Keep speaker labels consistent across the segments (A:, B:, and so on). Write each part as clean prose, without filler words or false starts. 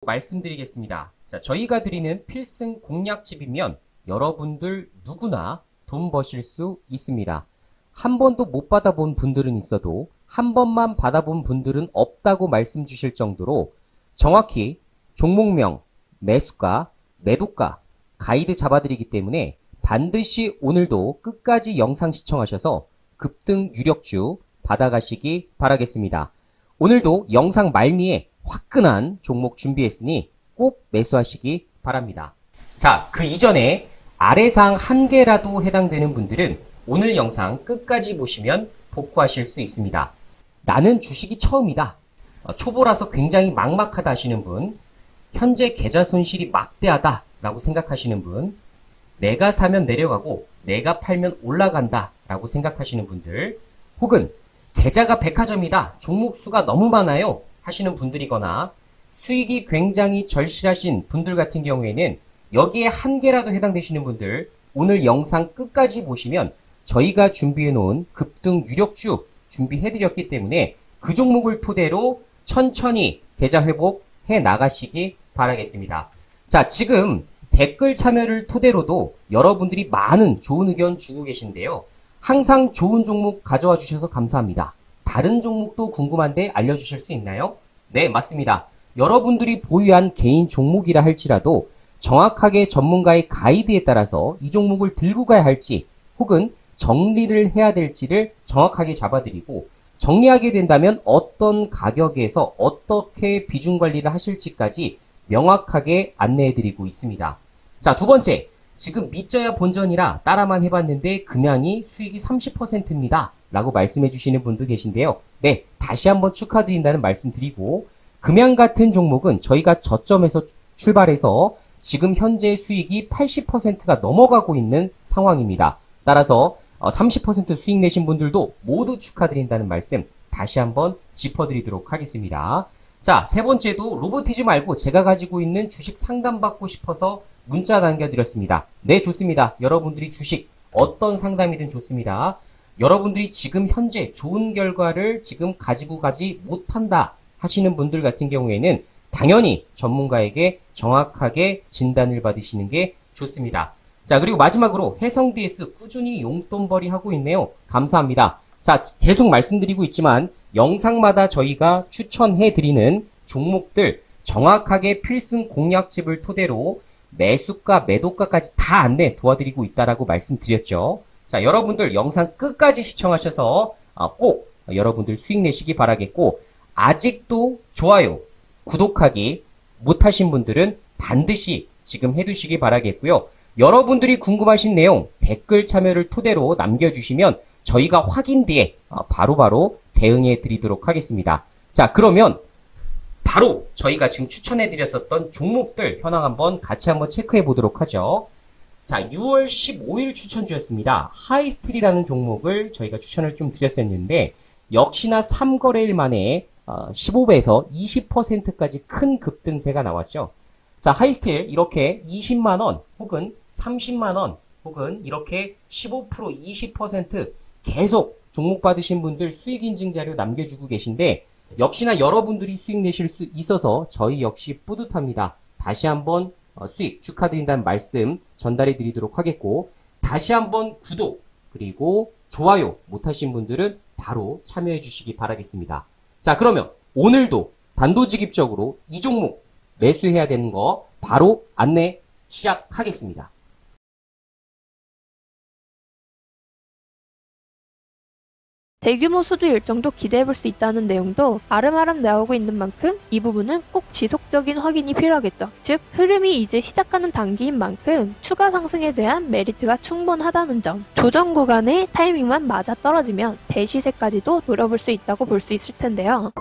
A: 말씀드리겠습니다. 자, 저희가 드리는 필승 공략집이면 여러분들 누구나 돈 버실 수 있습니다. 한 번도 못 받아본 분들은 있어도 한 번만 받아본 분들은 없다고 말씀 주실 정도로 정확히 종목명, 매수가, 매도가, 가이드 잡아드리기 때문에 반드시 오늘도 끝까지 영상 시청하셔서 급등 유력주 받아가시기 바라겠습니다. 오늘도 영상 말미에 화끈한 종목 준비했으니 꼭 매수하시기 바랍니다. 자, 그 이전에 아래상 한 개라도 해당되는 분들은 오늘 영상 끝까지 보시면 복구하실 수 있습니다. 나는 주식이 처음이다. 초보라서 굉장히 막막하다 하시는 분, 현재 계좌 손실이 막대하다 라고 생각하시는 분, 내가 사면 내려가고 내가 팔면 올라간다 라고 생각하시는 분들, 혹은 계좌가 백화점이다, 종목 수가 너무 많아요 하시는 분들이거나 수익이 굉장히 절실하신 분들 같은 경우에는 여기에 한 개라도 해당되시는 분들, 오늘 영상 끝까지 보시면 저희가 준비해 놓은 급등 유력주 준비해 드렸기 때문에 그 종목을 토대로 천천히 계좌 회복해 나가시기 바라겠습니다. 자, 지금 댓글 참여를 토대로도 여러분들이 많은 좋은 의견 주고 계신데요. 항상 좋은 종목 가져와 주셔서 감사합니다. 다른 종목도 궁금한데 알려주실 수 있나요? 네, 맞습니다. 여러분들이 보유한 개인 종목이라 할지라도 정확하게 전문가의 가이드에 따라서 이 종목을 들고 가야 할지 혹은 정리를 해야 될지를 정확하게 잡아드리고, 정리하게 된다면 어떤 가격에서 어떻게 비중 관리를 하실지까지 명확하게 안내해드리고 있습니다. 자, 두 번째, 지금 믿져야 본전이라 따라만 해봤는데 금양이 수익이 30%입니다. 라고 말씀해 주시는 분도 계신데요. 네, 다시 한번 축하드린다는 말씀 드리고, 금양 같은 종목은 저희가 저점에서 출발해서 지금 현재 수익이 80%가 넘어가고 있는 상황입니다. 따라서 30% 수익 내신 분들도 모두 축하드린다는 말씀 다시 한번 짚어드리도록 하겠습니다. 자, 세 번째도 로보티즘 말고 제가 가지고 있는 주식 상담받고 싶어서 문자 남겨드렸습니다. 네, 좋습니다. 여러분들이 주식 어떤 상담이든 좋습니다. 여러분들이 지금 현재 좋은 결과를 지금 가지고 가지 못한다 하시는 분들 같은 경우에는 당연히 전문가에게 정확하게 진단을 받으시는 게 좋습니다. 자, 그리고 마지막으로 해성 DS 꾸준히 용돈벌이 하고 있네요. 감사합니다. 자, 계속 말씀드리고 있지만 영상마다 저희가 추천해드리는 종목들 정확하게 필승 공략집을 토대로 매수가, 매도가까지 다 안내 도와드리고 있다라고 말씀드렸죠. 자, 여러분들 영상 끝까지 시청하셔서 꼭 여러분들 수익 내시기 바라겠고, 아직도 좋아요, 구독하기 못하신 분들은 반드시 지금 해두시기 바라겠고요. 여러분들이 궁금하신 내용 댓글 참여를 토대로 남겨주시면 저희가 확인 뒤에 바로바로 대응해 드리도록 하겠습니다. 자, 그러면 바로 저희가 지금 추천해 드렸었던 종목들 현황 한번 같이 한번 체크해 보도록 하죠. 자, 6월 15일 추천주였습니다. 하이스틸이라는 종목을 저희가 추천을 좀 드렸었는데 역시나 3거래일 만에 15배에서 20%까지 큰 급등세가 나왔죠. 자, 하이스틸 이렇게 20만원 혹은 30만원 혹은 이렇게 15%, 20% 계속 종목 받으신 분들 수익 인증 자료 남겨주고 계신데 역시나 여러분들이 수익 내실 수 있어서 저희 역시 뿌듯합니다. 다시 한번 수익 축하드린다는 말씀 전달해 드리도록 하겠고, 다시 한번 구독 그리고 좋아요 못하신 분들은 바로 참여해 주시기 바라겠습니다. 자, 그러면 오늘도 단도직입적으로 이 종목 매수해야 되는 거 바로 안내 시작하겠습니다.
B: 대규모 수주 일정도 기대해볼 수 있다는 내용도 아름아름 나오고 있는 만큼 이 부분은 꼭 지속적인 확인이 필요하겠죠. 즉, 흐름이 이제 시작하는 단계인 만큼 추가 상승에 대한 메리트가 충분하다는 점. 조정 구간의 타이밍만 맞아떨어지면 대시세까지도 노려볼 수 있다고 볼 수 있을 텐데요.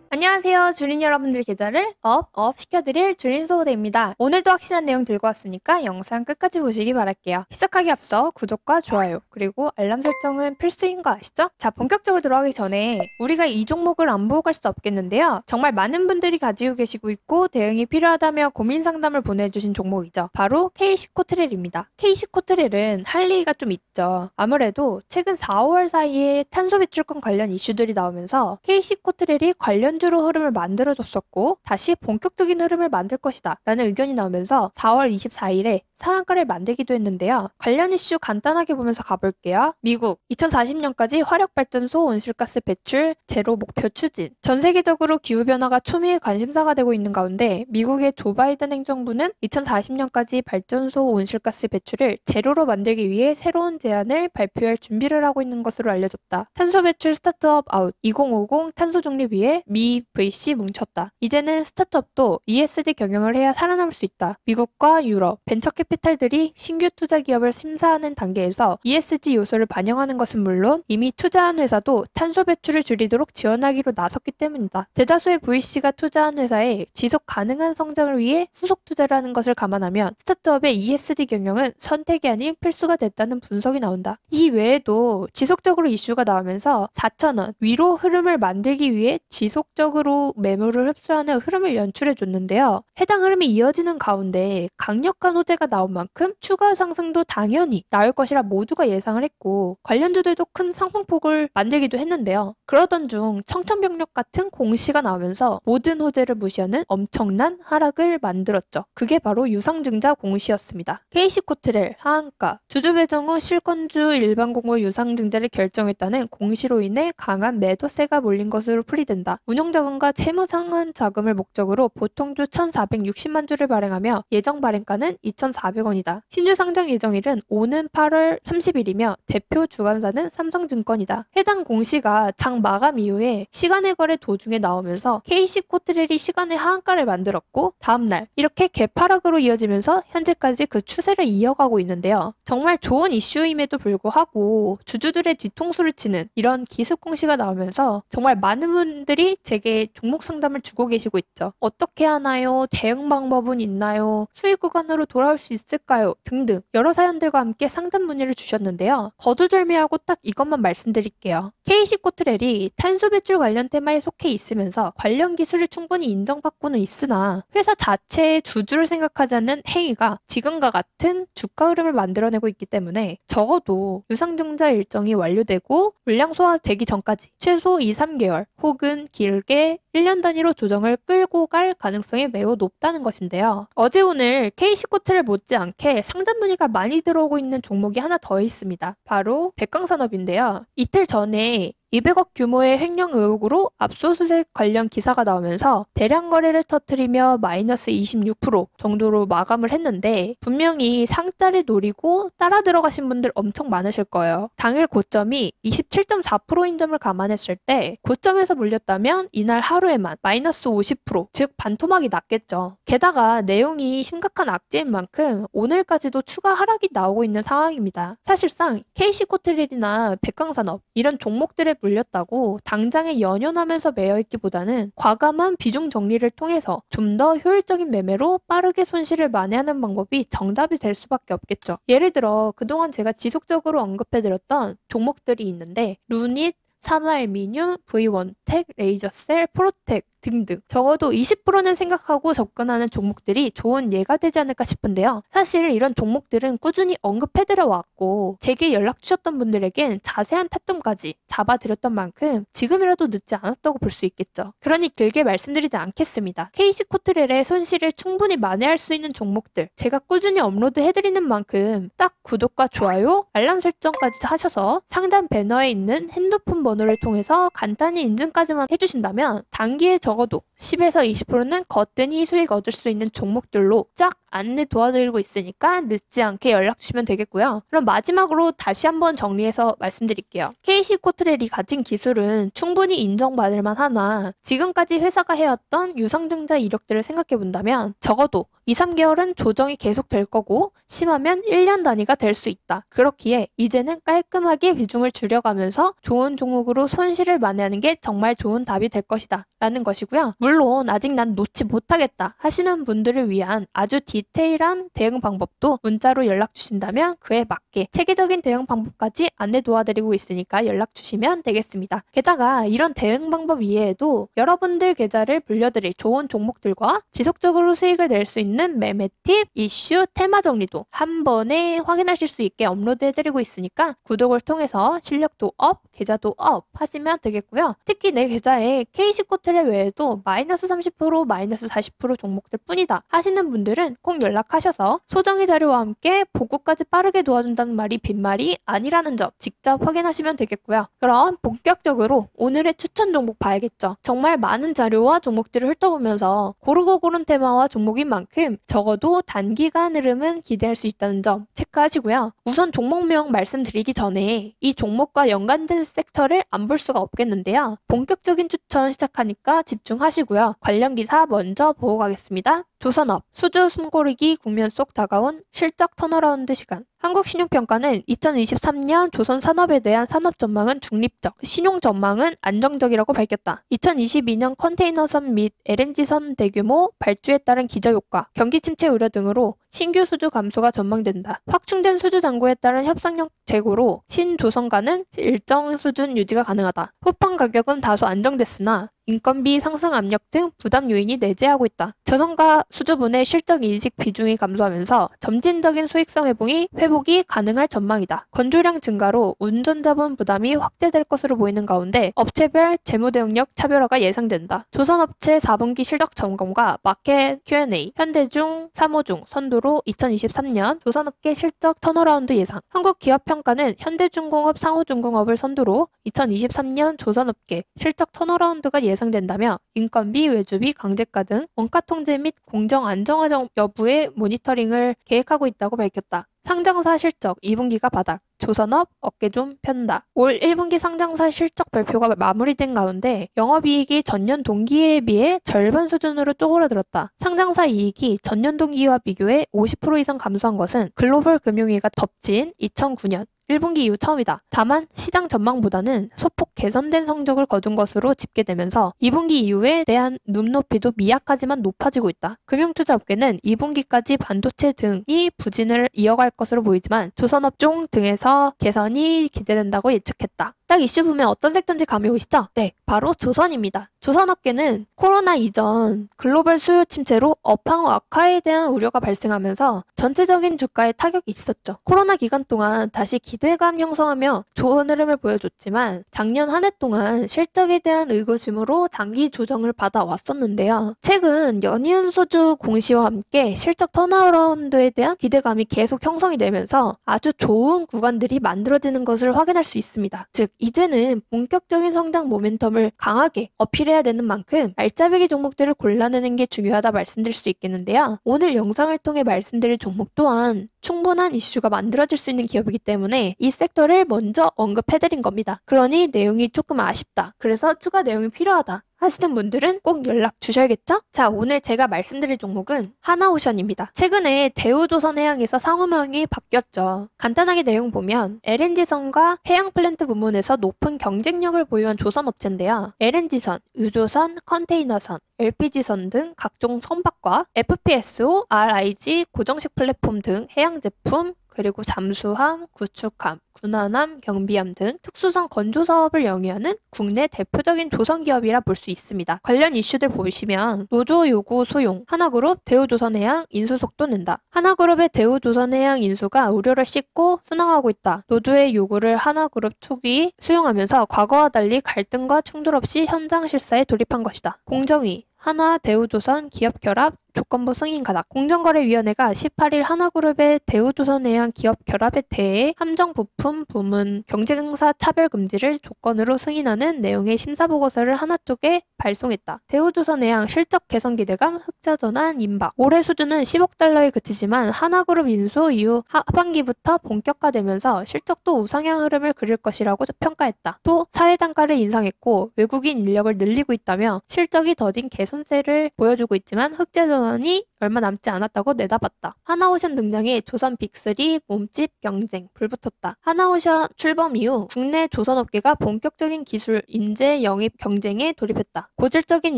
B: 안녕하세요. 주린 여러분들 계좌를 업 시켜드릴 주린 소호대입니다. 오늘도 확실한 내용 들고 왔으니까 영상 끝까지 보시기 바랄게요. 시작하기 앞서 구독과 좋아요 그리고 알람 설정은 필수인 거 아시죠? 자, 본격적으로 들어가기 전에 우리가 이 종목을 안 보고 갈 수 없겠는데요. 정말 많은 분들이 가지고 계시고 있고 대응이 필요하다며 고민 상담을 보내주신 종목이죠. 바로 KC코트렐입니다. KC코트렐은 할 얘기가 좀 있죠. 아무래도 최근 4월 사이에 탄소 배출권 관련 이슈들이 나오면서 KC코트렐이 관련주로 흐름을 만들어줬었고 다시 본격적인 흐름을 만들 것이다 라는 의견이 나오면서 4월 24일에 상한가를 만들기도 했는데요. 관련 이슈 간단하게 보면서 가볼게요. 미국 2040년까지 화력발전소 온실가스 배출 제로 목표 추진. 전 세계적으로 기후변화가 초미의 관심사가 되고 있는 가운데 미국의 조 바이든 행정부는 2040년까지 발전소 온실가스 배출을 제로로 만들기 위해 새로운 제안을 발표할 준비를 하고 있는 것으로 알려졌다. 탄소 배출 스타트업 아웃 2050 탄소 중립 위해 미 VC 뭉쳤다. 이제는 스타트업도 ESG 경영을 해야 살아남을 수 있다. 미국과 유럽 벤처 캐피탈들이 신규 투자 기업을 심사하는 단계에서 ESG 요소를 반영하는 것은 물론 이미 투자한 회사도 탄소 배출을 줄이도록 지원하기로 나섰기 때문이다. 대다수의 VC가 투자한 회사의 지속 가능한 성장을 위해 후속 투자를 하는 것을 감안하면 스타트업의 ESG 경영은 선택이 아닌 필수가 됐다는 분석이 나온다. 이 외에도 지속적으로 이슈가 나오면서 4,000원 위로 흐름을 만들기 위해 지속적으로 매물을 흡수하는 흐름을 연출해줬는데요. 해당 흐름이 이어지는 가운데 강력한 호재가 나온 만큼 추가 상승도 당연히 나올 것이라 모두가 예상을 했고 관련주들도 큰 상승폭을 만들기도 했는데요. 그러던 중 청천벽력 같은 공시가 나오면서 모든 호재를 무시하는 엄청난 하락을 만들었죠. 그게 바로 유상증자 공시였습니다. KC코트렐 하한가 주주 배정 후 실권주 일반공고 유상증자를 결정했다는 공시로 인해 강한 매도세가 몰린 것으로 풀이된다. 운용자금과 채무상환 자금을 목적으로 보통주 1,460만 주를 발행하며 예정 발행가는 2,400원이다. 신주 상장 예정일은 오는 8월 30일이며 대표 주관사는 삼성증권이다. 해당 공시가 장 마감 이후에 시간의 거래 도중에 나오면서 KC코트렐이 시간의 하한가를 만들었고 다음날 이렇게 개파락으로 이어지면서 현재까지 그 추세를 이어가고 있는데요. 정말 좋은 이슈임에도 불구하고 주주들의 뒤통수를 치는 이런 기습 공시가 나오면서 정말 많은 분들이 제게 종목 상담을 주고 계시고 있죠. 어떻게 하나요? 대응 방법은 있나요? 수익 구간으로 돌아올 수 있을까요? 등등 여러 사연들과 함께 상담 문의를 주셨는데요. 거두절미하고 딱 이것만 말씀드릴게요. KC코트렐이 탄소 배출 관련 테마에 속해 있으면서 관련 기술을 충분히 인정받고는 있으나 회사 자체의 주주를 생각하지 않는 행위가 지금과 같은 주가 흐름을 만들어내고 있기 때문에 적어도 유상증자 일정이 완료되고 물량 소화되기 전까지 최소 2-3개월 혹은 길게 1년 단위로 조정을 끌고 갈 가능성이 매우 높다는 것인데요. 어제 오늘 KC코트렐 못지않게 상담 문의가 많이 들어오고 있는 종목이 하나 더 있습니다. 바로 백광산업인데요. 이틀 전에 200억 규모의 횡령 의혹으로 압수수색 관련 기사가 나오면서 대량 거래를 터뜨리며 마이너스 26% 정도로 마감을 했는데 분명히 상따를 노리고 따라 들어가신 분들 엄청 많으실 거예요. 당일 고점이 27.4%인 점을 감안했을 때 고점에서 물렸다면 이날 하루에만 마이너스 50%, 즉 반토막이 났겠죠. 게다가 내용이 심각한 악재인 만큼 오늘까지도 추가 하락이 나오고 있는 상황입니다. 사실상 KC코트렐이나 백광산업 이런 종목들의 물렸다고 당장에 연연하면서 매여있기보다는 과감한 비중 정리를 통해서 좀 더 효율적인 매매로 빠르게 손실을 만회하는 방법이 정답이 될 수밖에 없겠죠. 예를 들어 그동안 제가 지속적으로 언급해드렸던 종목들이 있는데 루닛, 산화알미늄, V1텍, 레이저셀, 프로텍 등등 적어도 20%는 생각하고 접근하는 종목들이 좋은 예가 되지 않을까 싶은데요. 사실 이런 종목들은 꾸준히 언급해드려 왔고 제게 연락 주셨던 분들에겐 자세한 타점까지 잡아드렸던 만큼 지금이라도 늦지 않았다고 볼 수 있겠죠. 그러니 길게 말씀드리지 않겠습니다. KC코트렐의 손실을 충분히 만회할 수 있는 종목들 제가 꾸준히 업로드해드리는 만큼 딱 구독과 좋아요, 알람 설정까지 하셔서 상단 배너에 있는 핸드폰 번호를 통해서 간단히 인증까지만 해주신다면 단기에 적어도 10에서 20%는 거뜬히 수익 얻을 수 있는 종목들로 쫙 안내 도와드리고 있으니까 늦지 않게 연락 주시면 되겠고요. 그럼 마지막으로 다시 한번 정리해서 말씀드릴게요. KC 코트렐이 가진 기술은 충분히 인정받을 만하나 지금까지 회사가 해왔던 유상증자 이력들을 생각해 본다면 적어도 2, 3개월은 조정이 계속 될 거고 심하면 1년 단위가 될 수 있다. 그렇기에 이제는 깔끔하게 비중을 줄여가면서 좋은 종목으로 손실을 만회하는 게 정말 좋은 답이 될 것이다. 라는 것이고요. 물론 아직 난 놓지 못하겠다 하시는 분들을 위한 아주 디테일한 대응 방법도 문자로 연락 주신다면 그에 맞게 체계적인 대응 방법까지 안내 도와드리고 있으니까 연락 주시면 되겠습니다. 게다가 이런 대응 방법 이외에도 여러분들 계좌를 불려드릴 좋은 종목들과 지속적으로 수익을 낼 수 있는 매매 팁, 이슈, 테마 정리도 한 번에 확인하실 수 있게 업로드해드리고 있으니까 구독을 통해서 실력도 업, 계좌도 업 하시면 되겠고요. 특히 내 계좌에 KC 코트렐 외에도 마이너스 30%, 마이너스 40% 종목들 뿐이다 하시는 분들은 꼭 연락하셔서 소정의 자료와 함께 보고까지 빠르게 도와준다는 말이 빈말이 아니라는 점 직접 확인하시면 되겠고요. 그럼 본격적으로 오늘의 추천 종목 봐야겠죠. 정말 많은 자료와 종목들을 훑어보면서 고르고 고른 테마와 종목인 만큼 적어도 단기간 흐름은 기대할 수 있다는 점 체크하시고요. 우선 종목명 말씀드리기 전에 이 종목과 연관된 섹터를 안 볼 수가 없겠는데요. 본격적인 추천 시작하니까 집중하시고요. 관련 기사 먼저 보고 가겠습니다. 조선업, 수주 숨고르기 국면 속 다가온 실적 턴어라운드 시간. 한국신용평가는 2023년 조선 산업에 대한 산업 전망은 중립적, 신용 전망은 안정적이라고 밝혔다. 2022년 컨테이너선 및 LNG선 대규모 발주에 따른 기저효과, 경기 침체 우려 등으로 신규 수주 감소가 전망된다. 확충된 수주 잔고에 따른 협상력 재고로 신조선가는 일정 수준 유지가 가능하다. 후판 가격은 다소 안정됐으나 인건비 상승 압력 등 부담 요인이 내재하고 있다. 저성과 수주분의 실적 이직 비중이 감소하면서 점진적인 수익성 회복이 가능할 전망이다. 건조량 증가로 운전자분 부담이 확대될 것으로 보이는 가운데 업체별 재무대응력 차별화가 예상된다. 조선업체 4분기 실적 점검과 마켓 Q&A, 현대중, 삼호중 선두로 2023년 조선업계 실적 턴어라운드 예상. 한국기업평가는 현대중공업, 상호중공업을 선두로 2023년 조선업계 실적 턴어라운드가 예상된다며 인건비, 외주비, 강제가 등 원가 통제 및 공정 안정화 여부의 모니터링을 계획하고 있다고 밝혔다. 상장사 실적 2분기가 바닥, 조선업 어깨 좀 편다. 올 1분기 상장사 실적 발표가 마무리된 가운데 영업이익이 전년 동기에 비해 절반 수준으로 쪼그라들었다. 상장사 이익이 전년 동기와 비교해 50% 이상 감소한 것은 글로벌 금융위기가 덮친 2009년 1분기 이후 처음이다. 다만 시장 전망보다는 소폭 개선된 성적을 거둔 것으로 집계되면서 2분기 이후에 대한 눈높이도 미약하지만 높아지고 있다. 금융투자업계는 2분기까지 반도체 등이 부진을 이어갈 것으로 보이지만 조선업종 등에서 개선이 기대된다고 예측했다. 딱 이슈 보면 어떤 섹터인지 감이 오시죠? 네, 바로 조선입니다. 조선업계는 코로나 이전 글로벌 수요 침체로 업황 악화에 대한 우려가 발생하면서 전체적인 주가에 타격이 있었죠. 코로나 기간 동안 다시 기대감 형성하며 좋은 흐름을 보여줬지만 작년 한 해 동안 실적에 대한 의구심으로 장기 조정을 받아왔었는데요. 최근 연이은 수주 공시와 함께 실적 턴어라운드에 대한 기대감이 계속 형성이 되면서 아주 좋은 구간들이 만들어지는 것을 확인할 수 있습니다. 즉 이제는 본격적인 성장 모멘텀을 강하게 어필해야 되는 만큼 알짜배기 종목들을 골라내는 게 중요하다 말씀드릴 수 있겠는데요. 오늘 영상을 통해 말씀드릴 종목 또한 충분한 이슈가 만들어질 수 있는 기업이기 때문에 이 섹터를 먼저 언급해드린 겁니다. 그러니 내용이 조금 아쉽다. 그래서 추가 내용이 필요하다 하시는 분들은 꼭 연락 주셔야겠죠? 자, 오늘 제가 말씀드릴 종목은 하나오션입니다. 최근에 대우조선해양에서 상호명이 바뀌었죠. 간단하게 내용 보면 LNG선과 해양플랜트 부문에서 높은 경쟁력을 보유한 조선업체인데요. LNG선, 유조선, 컨테이너선, LPG선 등 각종 선박과 FPSO, RIG, 고정식 플랫폼 등 해양 제품, 그리고 잠수함, 구축함, 군함함, 경비함 등 특수선 건조 사업을 영위하는 국내 대표적인 조선기업이라 볼 수 있습니다. 관련 이슈들 보시면 노조 요구 소용, 하나그룹 대우조선해양 인수 속도 낸다. 하나그룹의 대우조선해양 인수가 우려를 씻고 순항하고 있다. 노조의 요구를 하나그룹 측이 수용하면서 과거와 달리 갈등과 충돌 없이 현장 실사에 돌입한 것이다. 공정위 하나, 대우조선, 기업결합, 조건부 승인 가닥. 공정거래위원회가 18일 하나그룹의 대우조선해양 기업 결합에 대해 함정 부품 부문 경쟁사 차별 금지를 조건으로 승인하는 내용의 심사보고서를 하나 쪽에 발송했다. 대우조선해양 실적 개선 기대감 흑자 전환 임박. 올해 수준은 10억 달러에 그치지만 하나그룹 인수 이후 하반기부터 본격화되면서 실적도 우상향 흐름을 그릴 것이라고 평가했다. 또 사회 단가를 인상했고 외국인 인력을 늘리고 있다며 실적이 더딘 개선세를 보여주고 있지만 흑자 전환이 얼마 남지 않았다고 내다봤다. 하나오션 등장해 조선 빅3 몸집 경쟁 불붙었다. 하나오션 출범 이후 국내 조선업계가 본격적인 기술 인재 영입 경쟁에 돌입했다. 고질적인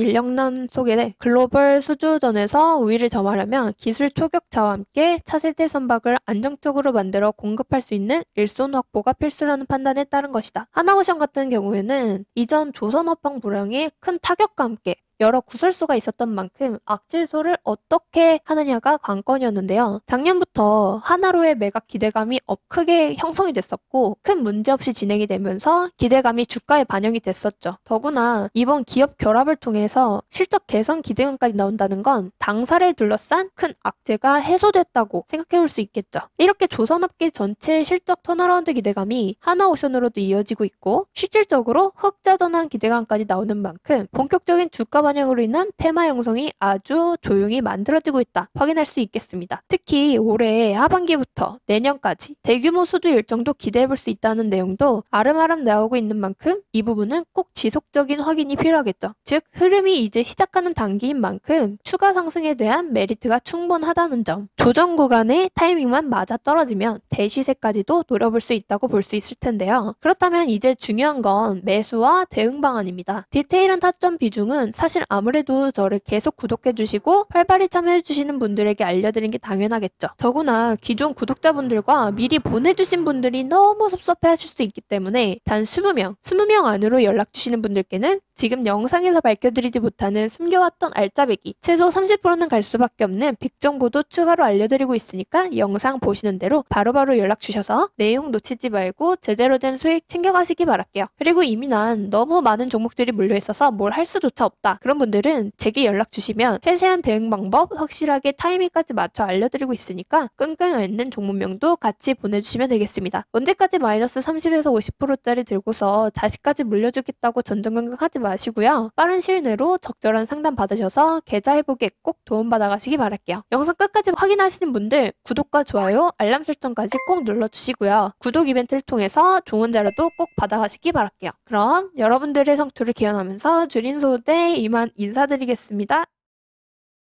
B: 인력난 속에 글로벌 수주전에서 우위를 점하려면 기술 초격차와 함께 차세대 선박을 안정적으로 만들어 공급할 수 있는 일손 확보가 필수라는 판단에 따른 것이다. 하나오션 같은 경우에는 이전 조선업황 불황에 큰 타격과 함께 여러 구설수가 있었던 만큼 악재소를 어떻게 하느냐가 관건이었는데요. 작년부터 하나로의 매각 기대감이 크게 형성이 됐었고 큰 문제 없이 진행이 되면서 기대감이 주가에 반영이 됐었죠. 더구나 이번 기업 결합을 통해서 실적 개선 기대감까지 나온다는 건 당사를 둘러싼 큰 악재가 해소됐다고 생각해 볼 수 있겠죠. 이렇게 조선업계 전체의 실적 턴어라운드 기대감이 하나오션으로도 이어지고 있고 실질적으로 흑자 전환 기대감까지 나오는 만큼 본격적인 주가 반영으로 인한 테마 형성이 아주 조용히 만들어지고 있다 확인할 수 있겠습니다. 특히 올해 하반기부터 내년까지 대규모 수주 일정도 기대해볼 수 있다는 내용도 아름아름 나오고 있는 만큼 이 부분은 꼭 지속적인 확인이 필요하겠죠. 즉 흐름이 이제 시작하는 단계인 만큼 추가 상승에 대한 메리트가 충분하다는 점. 조정 구간의 타이밍만 맞아 떨어지면 대시세까지도 노려볼 수 있다고 볼 수 있을 텐데요. 그렇다면 이제 중요한 건 매수와 대응 방안입니다. 디테일한 타점 비중은 사실 아무래도 저를 계속 구독해주시고 활발히 참여해주시는 분들에게 알려드리는 게 당연하겠죠. 더구나 기존 구독자분들과 미리 보내주신 분들이 너무 섭섭해하실 수 있기 때문에 단 20명 안으로 연락주시는 분들께는 지금 영상에서 밝혀드리지 못하는 숨겨왔던 알짜배기 최소 30%는 갈 수밖에 없는 빅 정보도 추가로 알려드리고 있으니까 영상 보시는 대로 바로바로 연락주셔서 내용 놓치지 말고 제대로 된 수익 챙겨가시기 바랄게요. 그리고 이미 난 너무 많은 종목들이 물려있어서 뭘 할 수조차 없다. 그런 분들은 제게 연락주시면 세세한 대응 방법 확실하게 타이밍까지 맞춰 알려드리고 있으니까 끙끙 앓는 종목명도 같이 보내주시면 되겠습니다. 언제까지 마이너스 30에서 50%짜리 들고서 다시까지 물려주겠다고 전전긍긍하지 마시고요. 빠른 시일 내로 적절한 상담 받으셔서 계좌 회복에 꼭 도움받아 가시기 바랄게요. 영상 끝까지 확인하시는 분들 구독과 좋아요, 알람 설정까지 꼭 눌러주시고요. 구독 이벤트를 통해서 좋은 자료도 꼭 받아가시기 바랄게요. 그럼 여러분들의 성투를 기원하면서 줄인 소대 이만 인사드리겠습니다.